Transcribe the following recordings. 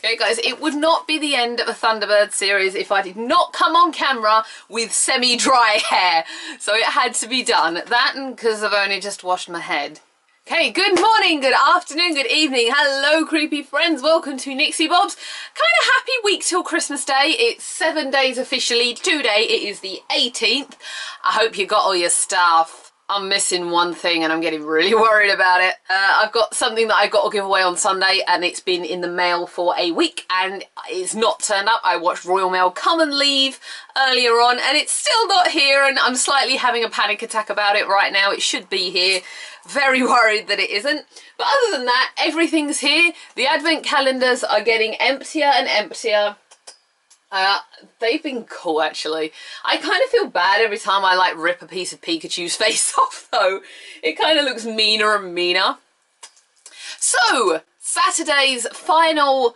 Okay guys, it would not be the end of a Thunderbirds series if I did not come on camera with semi-dry hair. So it had to be done. That and because I've only just washed my head. Okay, good morning, good afternoon, good evening. Hello creepy friends, welcome to Nixie Bob's. Kind of happy week till Christmas Day. It's 7 days officially. Today it is the 18th. I hope you got all your stuff. I'm missing one thing and I'm getting really worried about it. I've got something that I got to give away on Sunday and it's been in the mail for a week and it's not turned up. I watched Royal Mail come and leave earlier on and it's still not here, and I'm slightly having a panic attack about it right now. It should be here. Very worried that it isn't. But other than that, everything's here. The advent calendars are getting emptier and emptier. They've been cool actually. I kind of feel bad every time I like rip a piece of Pikachu's face off though. It kind of looks meaner and meaner. So, Saturday's final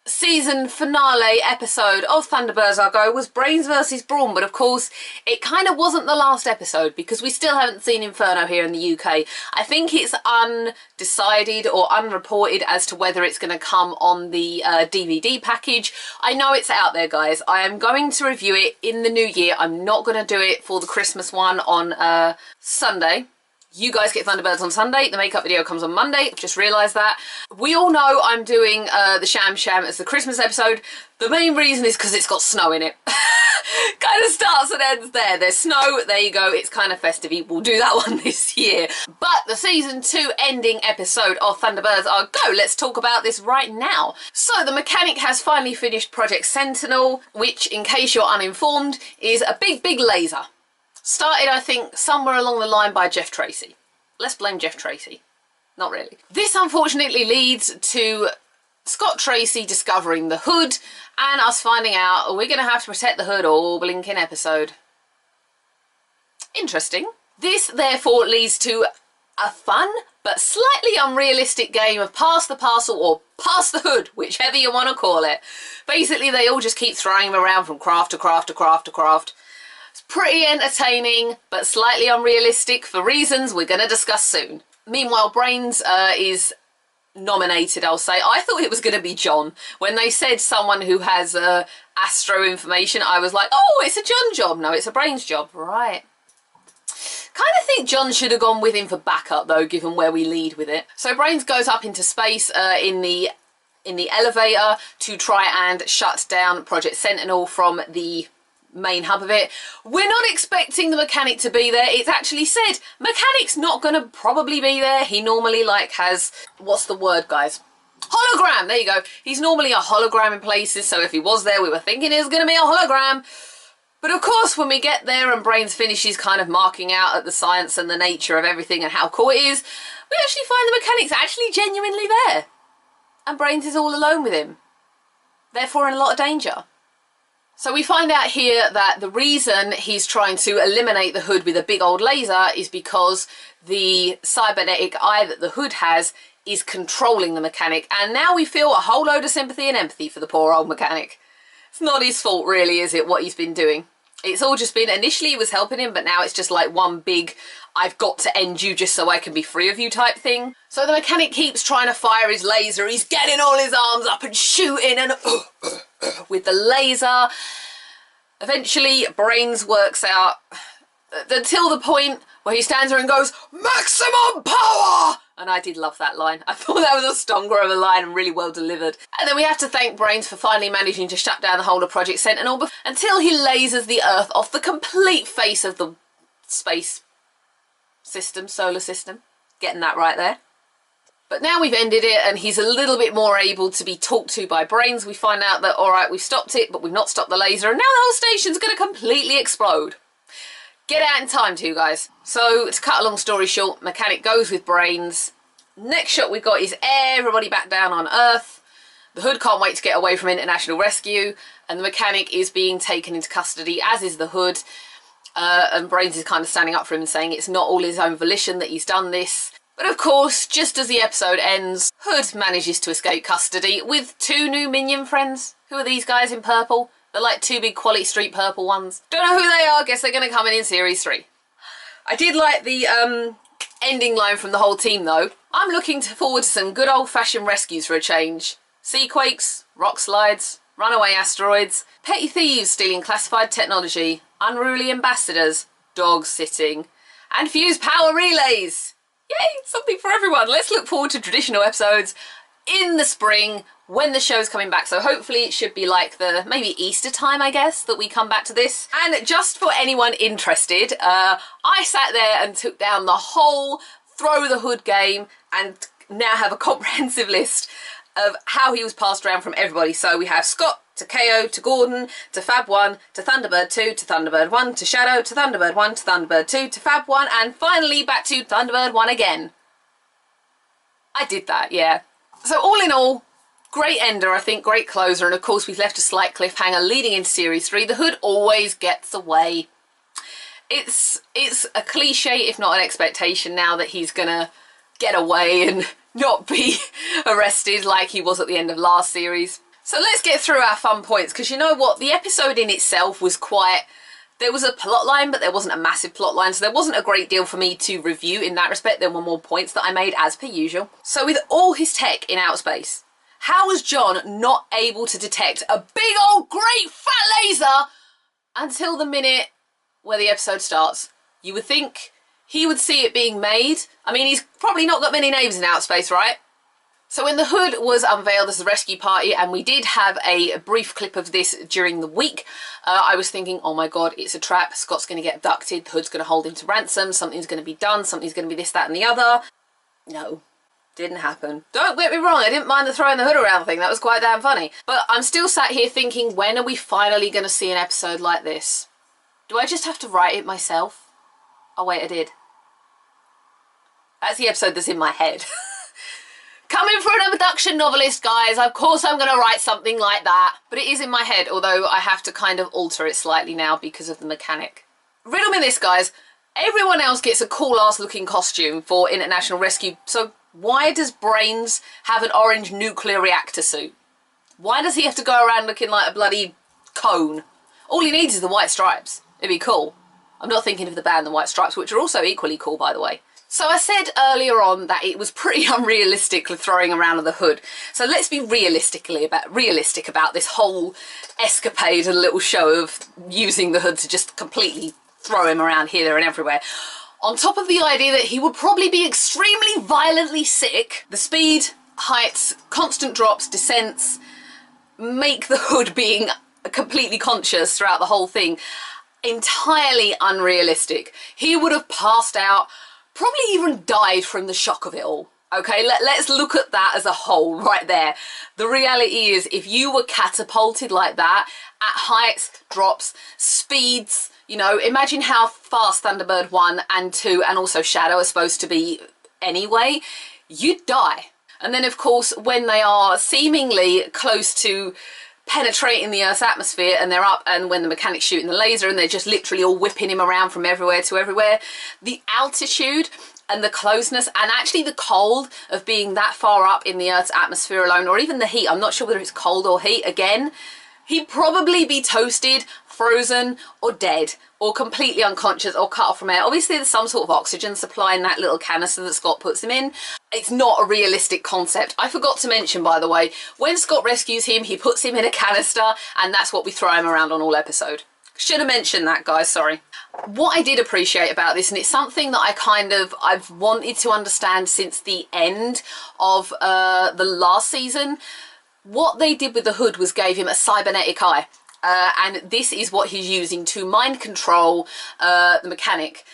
season finale episode of Thunderbirds I'll Go was Brains versus Brawn, but of course it kind of wasn't the last episode because we still haven't seen Inferno here in the UK. I think it's undecided or unreported as to whether it's going to come on the DVD package. I know it's out there guys. I am going to review it in the new year. I'm not going to do it for the Christmas one on Sunday. You guys get Thunderbirds on Sunday. The makeup video comes on Monday. I've just realised that. We all know I'm doing the Sham Sham as the Christmas episode. The main reason is because it's got snow in it. Kind of starts and ends there. There's snow. There you go. It's kind of festive-y. We'll do that one this year. But the season 2 ending episode of Thunderbirds I'll Go. Let's talk about this right now. So the mechanic has finally finished Project Sentinel, which, in case you're uninformed, is a big, big laser. Started, I think, somewhere along the line by Jeff Tracy. Let's blame Jeff Tracy. Not really. This unfortunately leads to Scott Tracy discovering the hood and us finding out we're going to have to protect the hood all blinking episode. Interesting. This therefore leads to a fun but slightly unrealistic game of pass the parcel or pass the hood, whichever you want to call it. Basically they all just keep throwing him around from craft to craft to craft to craft. Pretty entertaining, but slightly unrealistic for reasons we're going to discuss soon. Meanwhile, Brains is nominated, I'll say. I thought it was going to be John. When they said someone who has astro information, I was like, oh, it's a John job. No, it's a Brains job. Right. Kind of think John should have gone with him for backup, though, given where we lead with it. So Brains goes up into space in the elevator to try and shut down Project Sentinel from the main hub of it. We're not expecting the mechanic to be there. It's actually said mechanic's not gonna probably be there. He normally like has, what's the word guys, hologram, there you go. He's normally a hologram in places, so if he was there we were thinking it was gonna be a hologram. But of course when we get there and Brains finishes kind of marking out at the science and the nature of everything and how cool it is, we actually find the mechanic's actually genuinely there and Brains is all alone with him, therefore in a lot of danger. So we find out here that the reason he's trying to eliminate the hood with a big old laser is because the cybernetic eye that the hood has is controlling the mechanic. And now we feel a whole load of sympathy and empathy for the poor old mechanic. It's not his fault really, is it, what he's been doing? It's all just been, initially he was helping him, but now it's just like one big, I've got to end you just so I can be free of you type thing. So the mechanic keeps trying to fire his laser. He's getting all his arms up and shooting and with the laser. Eventually, Brains works out until the point where he stands there and goes, maximum power! And I did love that line. I thought that was a stronger of a line and really well delivered. And then we have to thank Brains for finally managing to shut down the whole of Project Sentinel until he lasers the Earth off the complete face of the space system, solar system. Getting that right there. But now we've ended it and he's a little bit more able to be talked to by Brains. We find out that, alright, we've stopped it, but we've not stopped the laser, and now the whole station's going to completely explode. Get out in time too, guys. So, to cut a long story short, mechanic goes with Brains. Next shot we got is everybody back down on Earth. The hood can't wait to get away from international rescue, and the mechanic is being taken into custody, as is the hood. And Brains is kind of standing up for him and saying it's not all his own volition that he's done this. But of course, just as the episode ends, Hood manages to escape custody with 2 new minion friends. Who are these guys in purple? They're like 2 big Quality Street purple ones. Don't know who they are, guess they're going to come in series 3. I did like the ending line from the whole team though. I'm looking forward to some good old-fashioned rescues for a change. Seaquakes, rock slides, runaway asteroids, petty thieves stealing classified technology, unruly ambassadors, dogs sitting, and fuse power relays. Yay, something for everyone. Let's look forward to traditional episodes in the spring when the show's coming back. So hopefully it should be like the maybe Easter time, I guess, that we come back to this. And just for anyone interested, I sat there and took down the whole Throw the Hood game and now have a comprehensive list of how he was passed around from everybody. So we have Scott to KO to Gordon to Fab 1 to Thunderbird 2 to Thunderbird 1 to Shadow to Thunderbird 1 to Thunderbird 2 to Fab 1 and finally back to Thunderbird 1 again. I did that, yeah. So all in all, great ender, I think, great closer, and of course we've left a slight cliffhanger leading into Series 3. The Hood always gets away. It's a cliche, if not an expectation now, that he's gonna get away and not be arrested like he was at the end of last series. So let's get through our fun points, because you know what, the episode in itself was quite... There was a plot line, but there wasn't a massive plot line, so there wasn't a great deal for me to review in that respect. There were more points that I made as per usual. So with all his tech in outer space, how was John not able to detect a big old great fat laser until the minute where the episode starts? You would think he would see it being made. I mean, he's probably not got many neighbours in outer space, right? So when the Hood was unveiled as the rescue party, and we did have a brief clip of this during the week, I was thinking, oh my god, it's a trap. Scott's going to get abducted, the Hood's going to hold him to ransom, something's going to be done, something's going to be this, that and the other. No, didn't happen. Don't get me wrong, I didn't mind the throwing the Hood around thing, that was quite damn funny. But I'm still sat here thinking, when are we finally going to see an episode like this? Do I just have to write it myself? Oh wait, I did. That's the episode that's in my head. Coming from an abduction novelist, guys, of course I'm going to write something like that. But it is in my head, although I have to kind of alter it slightly now because of the mechanic. Riddle me this, guys. Everyone else gets a cool-ass looking costume for International Rescue, so why does Brains have an orange nuclear reactor suit? Why does he have to go around looking like a bloody cone? All he needs is the white stripes. It'd be cool. I'm not thinking of the band The White Stripes, which are also equally cool, by the way. So I said earlier on that it was pretty unrealistic throwing around the Hood. So let's be realistic about this whole escapade and little show of using the Hood to just completely throw him around here, there and everywhere. On top of the idea that he would probably be extremely violently sick, the speed, heights, constant drops, descents make the Hood being completely conscious throughout the whole thing entirely unrealistic. He would have passed out, probably even died from the shock of it all. Okay, let's look at that as a whole right there. The reality is, if you were catapulted like that, at heights, drops, speeds, you know, imagine how fast Thunderbird 1 and 2 and also Shadow are supposed to be anyway, you'd die. And then, of course, when they are seemingly close to penetrating the Earth's atmosphere and they're up, and when the mechanic's shooting the laser and they're just literally all whipping him around from everywhere to everywhere, the altitude and the closeness and actually the cold of being that far up in the Earth's atmosphere alone, or even the heat, I'm not sure whether it's cold or heat, again, he'd probably be toasted, frozen or dead or completely unconscious or cut off from air. Obviously there's some sort of oxygen supply in that little canister that Scott puts him in. It's not a realistic concept. I forgot to mention, by the way, when Scott rescues him, he puts him in a canister and that's what we throw him around on all episode. Should have mentioned that, guys, sorry. What I did appreciate about this, and it's something that I've wanted to understand since the end of the last season, what they did with the Hood was gave him a cybernetic eye. And this is what he's using to mind control the mechanic.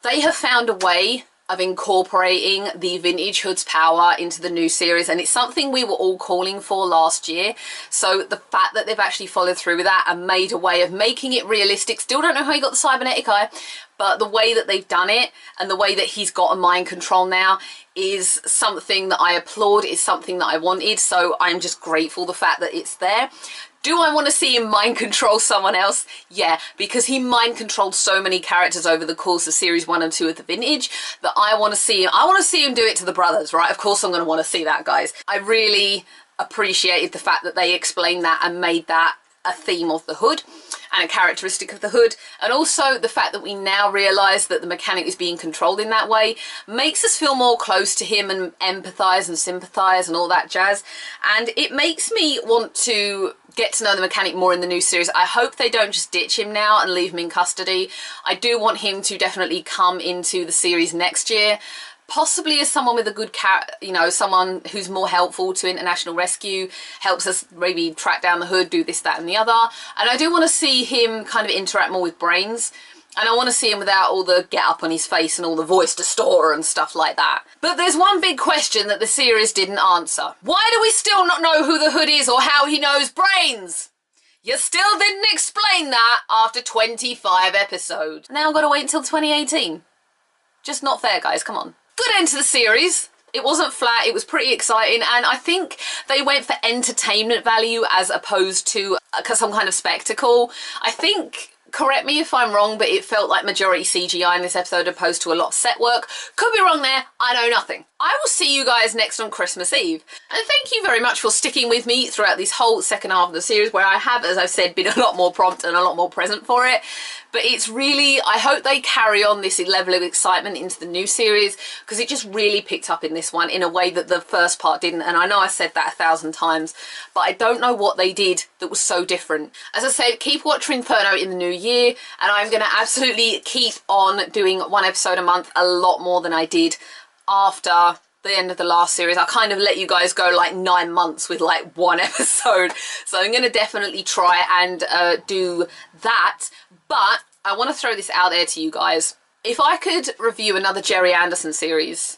They have found a way of incorporating the vintage Hood's power into the new series, and it's something we were all calling for last year. So the fact that they've actually followed through with that and made a way of making it realistic, still don't know how he got the cybernetic eye, but the way that they've done it and the way that he's got a mind control now is something that I applaud, is something that I wanted, so I'm just grateful the fact that it's there. Do I want to see him mind control someone else? Yeah, because he mind controlled so many characters over the course of series 1 and 2 of the vintage that I want to see him do it to the brothers, right? Of course I'm going to want to see that, guys. I really appreciated the fact that they explained that and made that a theme of the Hood. and a characteristic of the Hood, and also the fact that we now realise that the mechanic is being controlled in that way makes us feel more close to him and empathise and sympathise and all that jazz, and it makes me want to get to know the mechanic more in the new series. I hope they don't just ditch him now and leave him in custody. I do want him to definitely come into the series next year, possibly as someone with a good you know, someone who's more helpful to international rescue, helps us maybe track down the Hood, do this, that and the other. And I do want to see him kind of interact more with Brains, and I want to see him without all the get up on his face and all the voice distorter and stuff like that. But there's one big question that the series didn't answer. Why do we still not know who the Hood is or how he knows Brains? You still didn't explain that after 25 episodes. Now I've got to wait until 2018. Just not fair, guys, come on. Good end to the series. It wasn't flat, it was pretty exciting, and I think they went for entertainment value as opposed to some kind of spectacle. I think, correct me if I'm wrong, but it felt like majority CGI in this episode opposed to a lot of set work. Could be wrong there, I know nothing. I will see you guys next on Christmas Eve. And thank you very much for sticking with me throughout this whole second half of the series, where I have, as I've said, been a lot more prompt and a lot more present for it. But it's really, I hope they carry on this level of excitement into the new series, because it just really picked up in this one in a way that the first part didn't. And I know I said that 1,000 times, but I don't know what they did that was so different. As I said, keep watching Inferno in the new year, and I'm going to absolutely keep on doing one episode a month, a lot more than I did after the end of the last series. I kind of let you guys go like 9 months with like one episode, so I'm going to definitely try and do that. But I want to throw this out there to you guys. If I could review another Gerry Anderson series,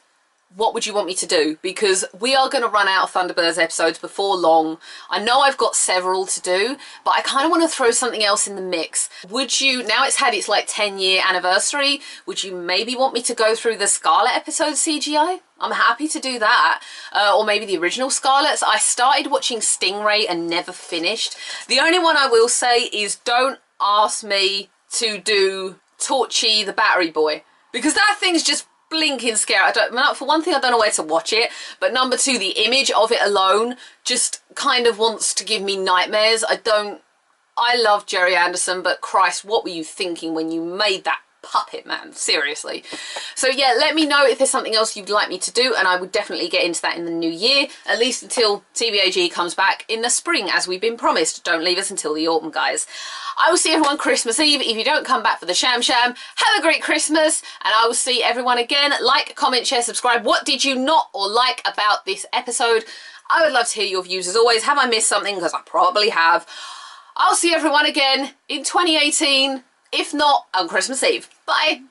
what would you want me to do? Because we are going to run out of Thunderbirds episodes before long. I know I've got several to do, but I kind of want to throw something else in the mix. Would you, now it's had its like 10-year anniversary, would you maybe want me to go through the Scarlet episode CGI? I'm happy to do that. Or maybe the original Scarlets. I started watching Stingray and never finished. The only one I will say is don't ask me to do Torchy the Battery Boy, because that thing's just blinking scary. For one thing, I don't know where to watch it, but number two, the image of it alone just kind of wants to give me nightmares. I love Gerry Anderson, but Christ, what were you thinking when you made that puppet, man? Seriously. So yeah, let me know if there's something else you'd like me to do, and I would definitely get into that in the new year, at least until TBAG comes back in the spring, as we've been promised. Don't leave us until the autumn, guys. I will see everyone Christmas Eve. If you don't come back for the Sham Sham, have a great Christmas, and I will see everyone again. Like, comment, share, subscribe. What did you not or like about this episode? I would love to hear your views as always. Have I missed something? Because I probably have. I'll see everyone again in 2018. If not, on Christmas Eve. Bye.